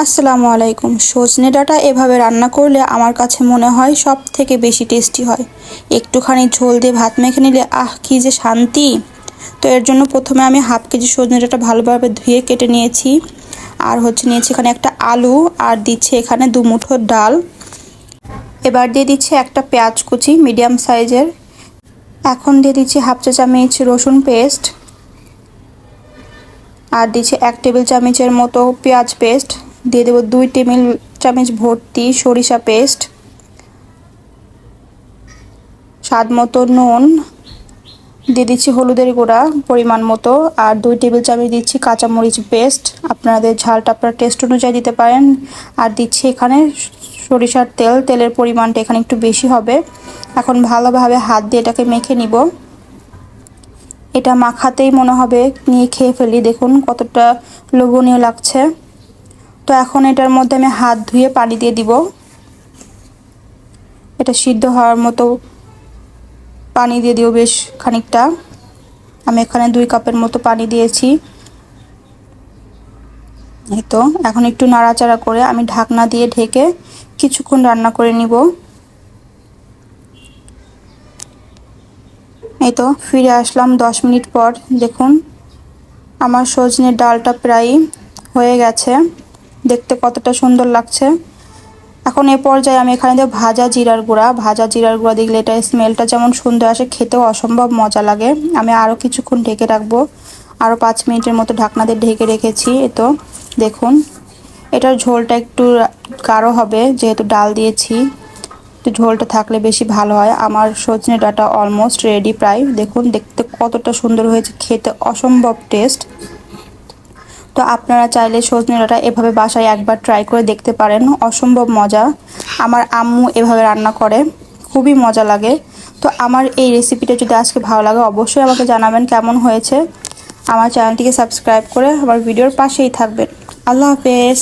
আসসালামু আলাইকুম। সজনে ডাঁটা এভাবে রান্না করলে আমার কাছে মনে হয় সব থেকে বেশি টেস্টি হয়। একটুখানি ঝোল দিয়ে ভাত মেখে নিলে কি যে শান্তি। তো এর জন্য প্রথমে আমি হাফ কেজি সজনে ডাঁটা ভালোভাবে ধুয়ে কেটে নিয়েছি। আর নিয়েছি এখানে একটা আলু, আর দিচ্ছি এখানে 2 মুঠো ডাল। এবার দিয়ে দিচ্ছি একটা পেঁয়াজ কুচি মিডিয়াম সাইজের। এখন দিয়ে দিচ্ছি হাফ চা চামচ রসুন পেস্ট, আর দিচ্ছি 1 টেবিল চামচের মতো পেঁয়াজ পেস্ট। দিয়ে দেবো 2 টেবিল চামচ ভর্তি সরিষা পেস্ট, স্বাদ মতো নুন, দিয়ে দিচ্ছি হলুদের গুঁড়া পরিমাণ মতো, আর 2 টেবিল চামচ দিচ্ছি কাঁচামরিচ পেস্ট। আপনাদের ঝালটা আপনার টেস্ট অনুযায়ী দিতে পারেন। আর দিচ্ছি এখানে সরিষার তেল, তেলের পরিমাণটা এখানে একটু বেশি হবে। এখন ভালোভাবে হাত দিয়ে এটাকে মেখে নিব। এটা মাখাতেই মনে হবে নিয়ে খেয়ে ফেলি, দেখুন কতটা লোভনীয় লাগছে। তো এখন এটার মধ্যে আমি হাত ধুয়ে পানি দিয়ে দিব। এটা সিদ্ধ হওয়ার মতো পানি দিয়ে দিও বেশ খানিকটা। আমি এখানে 2 কাপের মতো পানি দিয়েছি। এই তো এখন একটু নাড়াচাড়া করে আমি ঢাকনা দিয়ে ঢেকে কিছুক্ষণ রান্না করে নিব। এই তো ফিরে আসলাম 10 মিনিট পর। দেখুন আমার সজনের ডালটা প্রায় হয়ে গেছে, দেখতে কতটা সুন্দর লাগছে। এখন এ পর্যায়ে আমি এখানে দেব ভাজা জিরার গুঁড়া দিলে এটা স্মেলটা যেমন সুন্দর আসে, খেতেও অসম্ভব মজা লাগে। আমি আরও কিছুক্ষণ ঢেকে রাখবো, আরও 5 মিনিটের মতো ঢাকনা দিয়ে ঢেকে রেখেছি। তো দেখুন এটার ঝোলটা একটু গাঢ় হবে যেহেতু ডাল দিয়েছি, তো ঝোলটা থাকলে বেশি ভালো হয়। আমার সজনে ডাঁটা অলমোস্ট রেডি প্রায়। দেখুন দেখতে কতটা সুন্দর হয়েছে, খেতে অসম্ভব টেস্ট। তো আপনারা চাইলে সজনে ডাঁটা এভাবে বাসায় একবার ট্রাই করে দেখতে পারেন, অসম্ভব মজা। আমার আম্মু এভাবে রান্না করে, খুবই মজা লাগে। তো আমার এই রেসিপিটা যদি আজকে ভালো লাগে অবশ্যই আমাকে জানাবেন কেমন হয়েছে। আমার চ্যানেলটিকে সাবস্ক্রাইব করে আমার ভিডিওর পাশেই থাকবেন। আল্লাহ হাফেজ।